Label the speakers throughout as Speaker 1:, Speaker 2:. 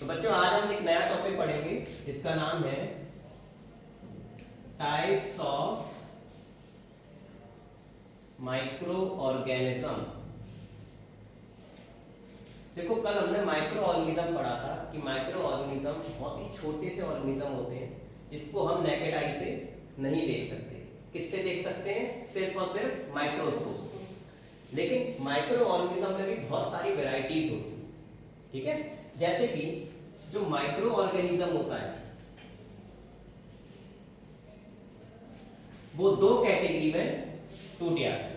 Speaker 1: तो बच्चों आज हम एक नया टॉपिक पढ़ेंगे जिसका नाम है टाइप्स ऑफ माइक्रो ऑर्गेनिज्म। देखो कल हमने माइक्रो ऑर्गेनिज्म पढ़ा था कि माइक्रो ऑर्गेनिज्म बहुत ही छोटे से ऑर्गेनिज्म होते हैं जिसको हम नेकेड आई से नहीं देख सकते। किससे देख सकते हैं? सिर्फ और सिर्फ माइक्रोस्कोप से। लेकिन माइक्रो ऑर्गेनिज्म में भी बहुत सारी वैरायटीज होती है, ठीक है। जैसे कि जो माइक्रो ऑर्गेनिज्म होता है वो दो कैटेगरी में टूट जाता है।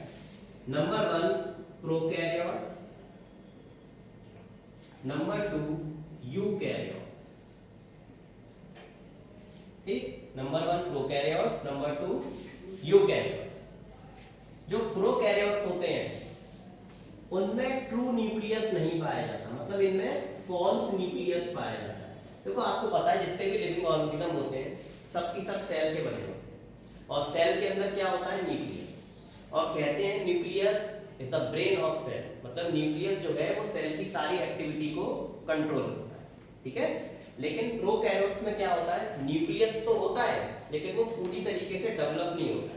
Speaker 1: Number 1 prokaryotes, number 2 eukaryotes. ठीक, नंबर 1 प्रोकैरियोट्स, नंबर 2 यूकैरियोट्स। जो प्रोकैरियोट्स होते हैं उनमें ट्रू न्यूक्लियस नहीं पाया जाता, मतलब इनमें फॉल्स न्यूक्लियस पाया जाता है। देखो आपको पता है जितने भी लिविंग ऑर्गेनिज्म होते हैं सबकी सब सेल के बने होते हैं और सेल के अंदर क्या होता है? न्यूक्लियस। और कहते हैं nucleus is the brain of cell, मतलब न्यूक्लियस जो है वो सेल की सारी एक्टिविटी को कंट्रोल करता है, ठीक है। लेकिन प्रोकैरियोट्स में क्या होता है? न्यूक्लियस तो होता है लेकिन वो पूरी तरीके से डेवलप नहीं होता,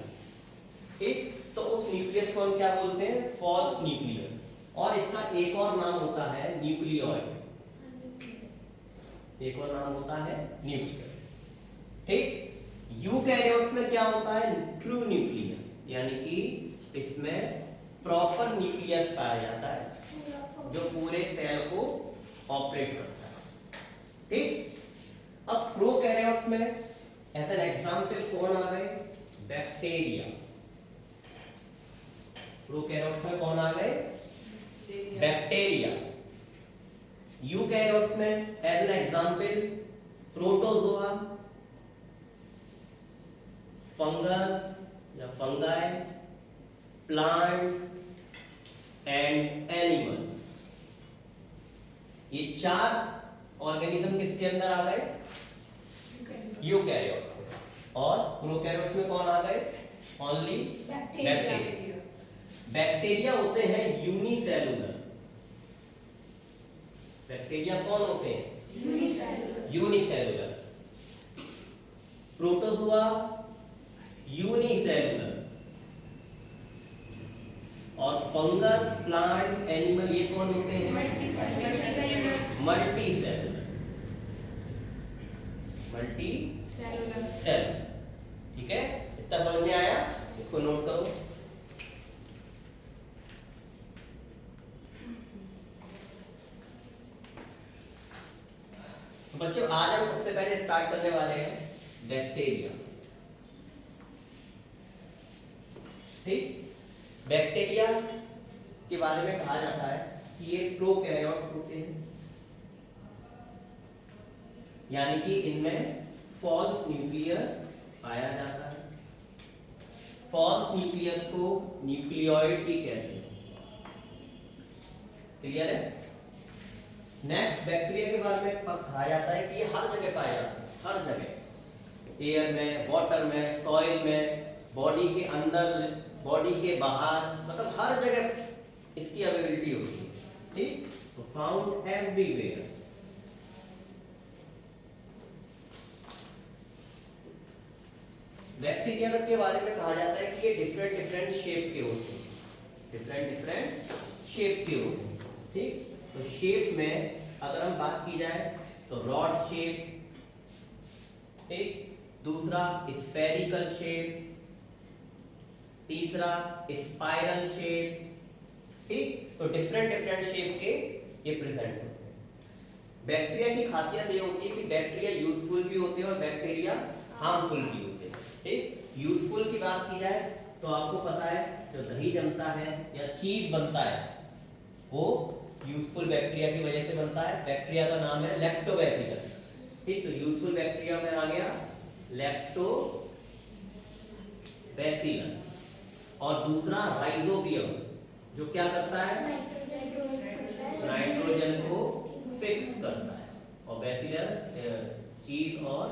Speaker 1: ठीक। तो उस न्यूक्लियस को हम क्या बोलते हैं? False nucleus. और इसका एक और नाम होता है न्यूक्लियोइड, एक और नाम होता है न्यूक्लियोइड, ठीक। यूकैरियोट्स में क्या होता है? ट्रू न्यूक्लियस, यानी कि इसमें प्रॉपर न्यूक्लियस पाया जाता है जो पूरे सेल को ऑपरेट करता है, ठीक। अब प्रोकैरियोट्स में एज एन एग्जांपल कौन आ गए? बैक्टीरिया। प्रोकैरियोट्स में कौन आ गए? बैक्टीरिया। यूकैरियोट्स में as an example protozoa, fungus या फंगाई, प्लांट्स एंड एनिमल्स। ये चार ऑर्गेनिज्म किसके अंदर आ गए? यूकैरियोट्स में। और प्रोकैरियोट्स में कौन आ गए? Only bacteria. बैक्टीरिया होते हैं यूनिसेलुलर। बैक्टीरिया कौन होते हैं? यूनिसेलुलर। Protozoa unicellular. और फंगस, प्लांट्स, एनिमल ये कौन होते हैं? मल्टीसेलुलर। मल्टीसेलुलर, ठीक है। इतना समझ में आया? इसको नोट करो। बच्चों आज हम सबसे पहले स्टार्ट करने वाले हैं बैक्टीरिया, ठीक। बैक्टीरिया के बारे में कहा जाता है कि ये प्रोकैरियोट्स होते हैं, यानी कि इनमें फॉल्स न्यूक्लियस पाया जाता है। फॉल्स न्यूक्लियस को न्यूक्लियोइड भी कहते हैं, क्लियर है। नेक्स्ट बैक्टीरिया के बारे में कहा जाता है कि ये हर जगह पाया जाता है, हर जगह, एयर में, वाटर में, सॉइल में, बॉडी के अंदर, बॉडी के बाहर, मतलब हर जगह इसकी अवेलेबिलिटी होती है, ठीक। तो फाउंड एवरीवेयर। बैक्टीरिया के बारे में कहा जाता है कि ये डिफरेंट डिफरेंट शेप के होते हैं, डिफरेंट डिफरेंट शेप के होते हैं, ठीक। तो शेप में अगर हम बात की जाए तो रॉड शेप, ठीक। दूसरा स्फेरिकल शेप, तीसरा स्पाइरल शेप, ठीक। तो डिफरेंट डिफरेंट शेप के ये प्रेजेंट होते हैं। बैक्टीरिया की खासियत ये होती है कि बैक्टीरिया यूजफुल भी होते हैं और बैक्टीरिया हार्मफुल भी होते हैं, ठीक। यूजफुल की बात की जाए तो आपको पता है जो दही जमता है या चीज बनता है वो यूजफुल बैक्टीरिया की वजह से बनता है। बैक्टीरिया का नाम है लैक्टोबैसिलस, ठीक। तो यूजफुल बैक्टीरिया में आ गया लैक्टोबैसिलस। और दूसरा राइजोबियम, जो क्या करता है? नाइट्रोजन को फिक्स करता है। और बैसिलस चीज और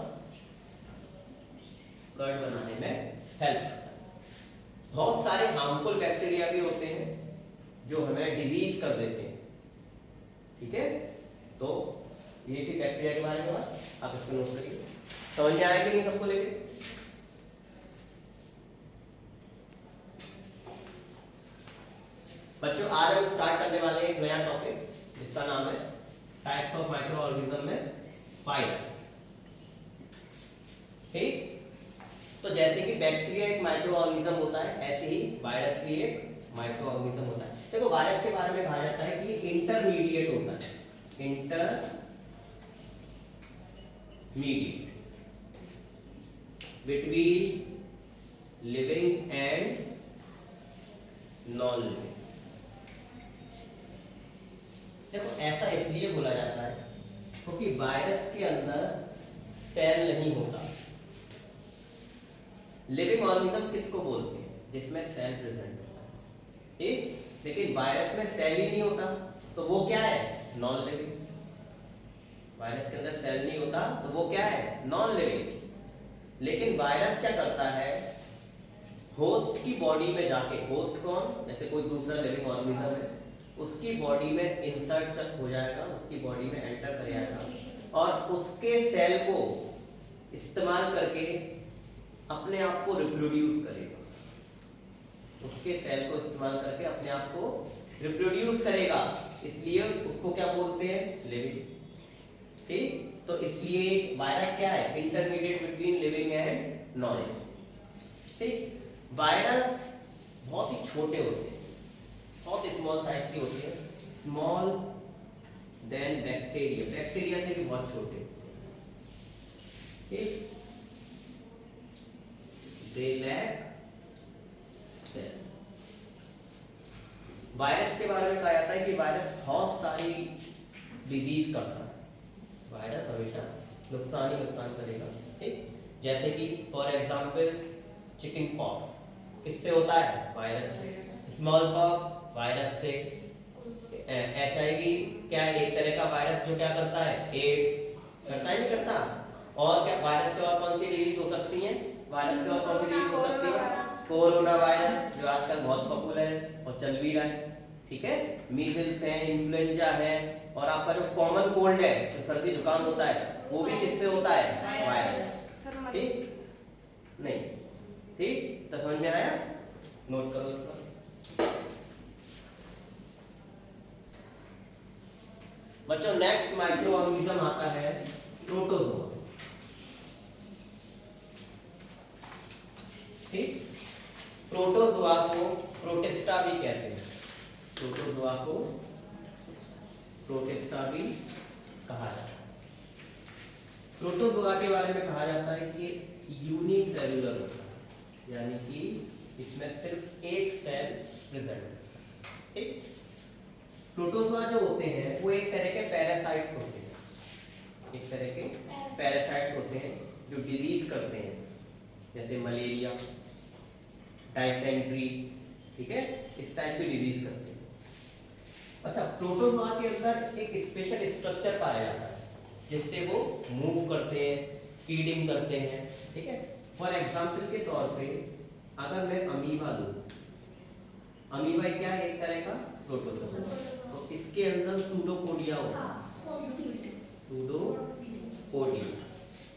Speaker 1: कर्ड बनाने में हेल्प करता है। बहुत सारे हार्मफुल बैक्टीरिया भी होते हैं जो हमें डिजीज कर देते हैं, ठीक है। तो ये थी बैक्टीरिया के बारे में बात, आप इसको नोट करिए। समझ में आया कि नहीं सबको लेके? बच्चों आज हम स्टार्ट करने वाले हैं एक नया टॉपिक जिसका नाम है टाइप्स ऑफ माइक्रो ऑर्गेनिज्म में वायरस। ठीक, तो जैसे कि बैक्टीरिया एक माइक्रो ऑर्गेनिज्म होता है, ऐसे ही वायरस भी एक माइक्रो ऑर्गेनिज्म होता है। देखो वायरस के बारे में कहा जाता है कि इंटरमीडिएट होता है, intermediate between living and non living. देखो ऐसा इसलिए बोला जाता है क्योंकि वायरस के अंदर सेल नहीं होता। लिविंग ऑर्गेनिज्म किसको बोलते हैं? जिसमें सेल प्रेजेंट होता है, ठीक। लेकिन वायरस में सेल ही नहीं होता, तो वो क्या है? Non living. वायरस के अंदर सेल नहीं होता तो वो क्या है? Non living. लेकिन वायरस क्या करता है? होस्ट की बॉडी में जाके, होस्ट कौन? जैसे कोई दूसरा लिविंग ऑर्गेनिज्म है, उसकी बॉडी में इंसर्ट हो जाएगा, उसकी बॉडी में एंटर कर जाएगा और उसके सेल को इस्तेमाल करके अपने आप को रिप्रोड्यूस करेगा। उसके सेल को इस्तेमाल करके अपने आप को रिप्रोड्यूस करेगा, इसलिए उसको क्या बोलते हैं? लिविंग। ठीक, तो इसलिए वायरस क्या है? Intermediate between living and non living. ठीक, वायरस बहुत ही छोटे होते हैं, बहुत स्मॉल साइज की होती है, स्मॉल देन बैक्टीरिया, बैक्टीरिया से भी बहुत छोटे। ठीक, they lack cell। वायरस के बारे में कहा जाता है कि वायरस बहुत सारी डिजीज करता है, वायरस हमेशा नुकसान ही नुकसान करेगा। ठीक, जैसे कि फॉर एग्जांपल चिकन पॉक्स किससे होता है? वायरस से। स्मॉल पॉक्स वायरस से। HIV क्या है? एक तरह का वायरस जो क्या करता है? एड्स करता है, नहीं करता? और क्या वायरस से और कौन सी डिजीज हो सकती हैं? वायरस से और कौन सी डिजीज हो सकती है? कोरोना वायरस जो आजकल बहुत पॉपुलर है और चल भी रहा है। ठीक है, मीजल्स है, इन्फ्लुएंजा है, और आपका जो कॉमन कोल्ड है, जो सर्दी जुकाम होता है, वो भी किससे होता है? वायरस। ठीक, नहीं ठीक, तो समझ में आया? नोट करो इसको। बच्चों नेक्स्ट माइक्रो ऑर्गेनिज्म आता है प्रोटोजोआ। ठीक, प्रोटोजोआ को प्रोटिस्टा भी कहते हैं, प्रोटोजोआ को प्रोटिस्टा भी कहा जाता है। प्रोटोजोआ के बारे में कहा जाता है कि यूनिसेलुलर होता है, यानी कि इसमें सिर्फ एक सेल प्रेजेंट है। ठीक, प्रोटोजोआ जो होते हैं वो एक तरह के पैरासाइट्स होते हैं, एक तरह के पैरासाइट्स होते हैं जो डिजीज करते हैं, जैसे मलेरिया, डायसेंट्री, ठीक है, इस टाइप की डिजीज करते हैं। अच्छा, प्रोटोजोआ के अंदर एक स्पेशल स्ट्रक्चर पाया जाता है जिससे वो मूव करते हैं, फीडिंग करते हैं। ठीक है, फॉर एग्जांपल के तौर पे अगर मैं अमीबा लूं, अमीबा क्या है? एक तरह का प्रोटोजोआ, तो इसके अंदर सूडोपोडिया होता है, सूडोपोडिया,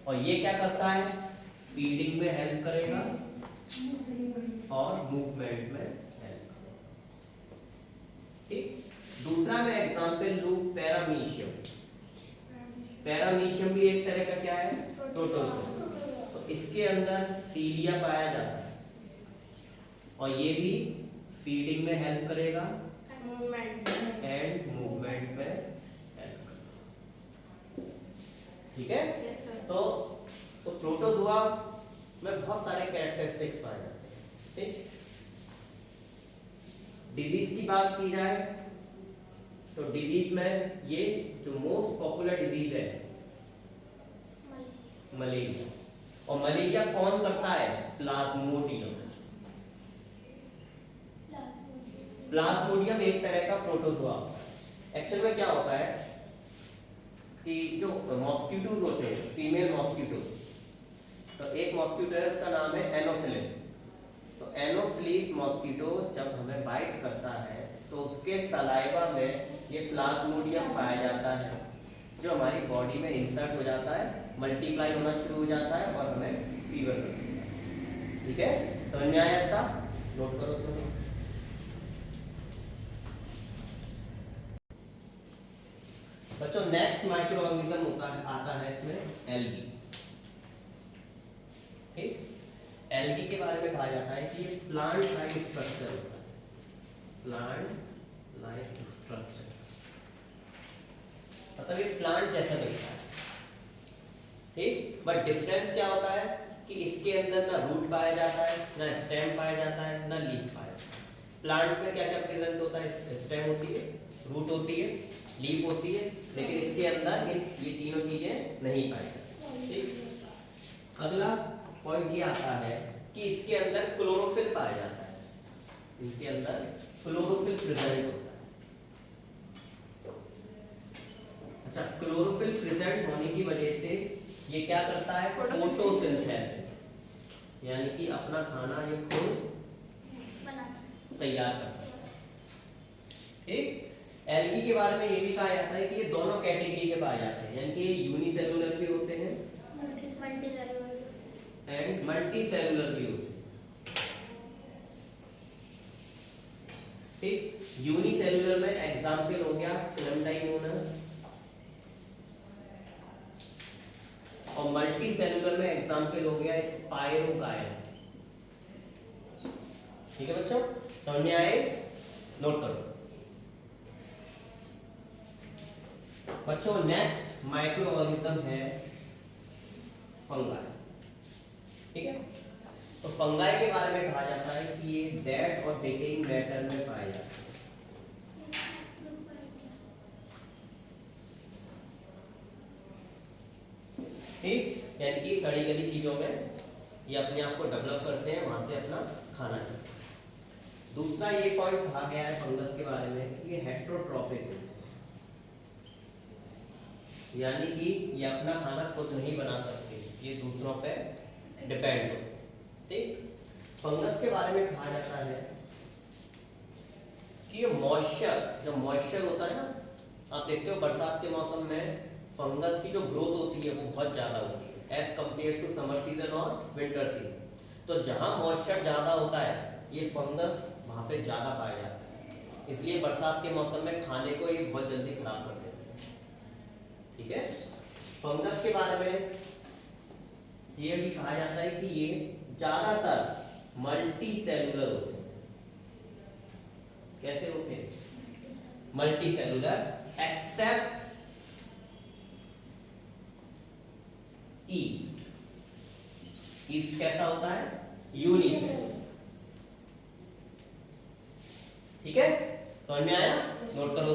Speaker 1: और ये क्या करता है? फीडिंग में हेल्प करेगा और मूवमेंट में हेल्प करेगा। ठीक, दूसरा मैं एग्जांपल लूं पैरामीशियम। पैरामीशियम भी एक तरह का क्या है? प्रोटोजोआ, तो इसके अंदर सीलिया पाया जाता है और ये भी फीडिंग में हेल्प करेगा एंड मूवमेंट में हेल्प करेगा। ठीक है, तो प्रोटोजोआ में बहुत सारे कैरेक्टरिस्टिक्स पाए जाते हैं। ठीक, डिजीज की बात की जाए तो डिजीज में ये जो मोस्ट पॉपुलर डिजीज है मलेरिया, और मलेरिया कौन करता है? प्लाज्मोडियम। प्लाज्मोडियम एक तरह का प्रोटोजोआ। एक्चुअल में क्या होता है कि जो मॉस्किटोज होते हैं, फीमेल मॉस्किटो, तो एक मॉस्किटो है उसका नाम है एनोफिलिस। तो एनोफिलिस मॉस्किटो जब हमें बाइट करता है तो उसके सलाइवा में ये प्लाज्मोडियम पाया जाता है, जो हमारी बॉडी में इंसर्ट हो जाता है, मल्टीप्लाई होना शुरू हो जाता है और हमें फीवर लगता है। ठीक है, समझ में आया था? नोट करो तो। बच्चों नेक्स्ट माइक्रो ऑर्गेनिज्म होता है, आता है इसमें एल्गी। ठीक, एल्गी के बारे में कहा जाता है कि ये प्लांट लाइक स्ट्रक्चर होता है, प्लांट लाइक स्ट्रक्चर, मतलब ये प्लांट जैसा दिखता है। ठीक, बट डिफरेंस क्या होता है कि इसके अंदर ना रूट पाया जाता है, ना स्टेम पाया जाता है, ना लीफ पाया जाता है। प्लांट में क्या क्या प्रेजेंट होता है? स्टेम होती है, रूट होती है, लीफ होती है, लेकिन इसके अंदर ये तीनों चीजें नहीं पाई जाती। ठीक, अगला पॉइंट ये आता है कि इसके अंदर क्लोरोफिल पाया जाता है, इनके अंदर क्लोरोफिल प्रेजेंट होता है। अच्छा, क्लोरोफिल प्रेजेंट होने की वजह से ये क्या करता है? फोटोसिंथेसिस, यानी कि अपना खाना ये खुद तैयार कर सकता है। ठीक, एल्गी के बारे में ये भी कहा जाता है कि ये दोनों कैटेगरी के पाए जाते हैं, यानी कि ये यूनिसेलुलर भी होते हैं एंड मल्टी सेलुलर भी होते हैं। ठीक, यूनिसेलुलर में एग्जांपल हो गया फिलमटाइमोनस, और मल्टी सेलुलर में एग्जांपल हो गया स्पाइरोगाइरा। ठीक है बच्चों, समझ में आए? नोट करो बच्चों। नेक्स्ट माइक्रो ऑर्गेनिज्म है फंगाई। ठीक है, तो फंगाई के बारे में कहा जाता है कि ये डेड और डिकेइंग मैटर में पाए जाते हैं। ठीक, यानी कि सड़ी गली चीजों में ये अपने आप को डेवलप करते हैं, वहां से अपना खाना खाते हैं। दूसरा ये पॉइंट कहा गया है फंगस के बारे में कि ये हेट्रोट्रॉफिक है, यानी कि ये अपना खाना खुद नहीं बना सकते, ये दूसरों पे डिपेंड होते हैं। ठीक, फंगस के बारे में कहा जाता है कि ये मॉइस्चर, जब मॉइस्चर होता है ना, आप देखते हो बरसात के मौसम में फंगस की जो ग्रोथ होती है वो बहुत ज़्यादा होती है as compare to summer season और विंटर सीजन। तो जहाँ मॉइस्चर ज़्यादा होता है ये फंगस वहाँ पे ज़्यादा पाया जाता है, इसलिए बरसात के मौसम में खाने को ये बहुत जल्दी खराब कर देते हैं। ठीक है, फंगस के बारे में ये भी कहा जाता है कि ये ज़्यादातर मल्टी सेलुलर होते हैं। कैसे होते हैं? Multicellular, except yeast. Yeast कैसा होता है? यूनिसेलुलर। ठीक है, समझ में आया? नोट करो।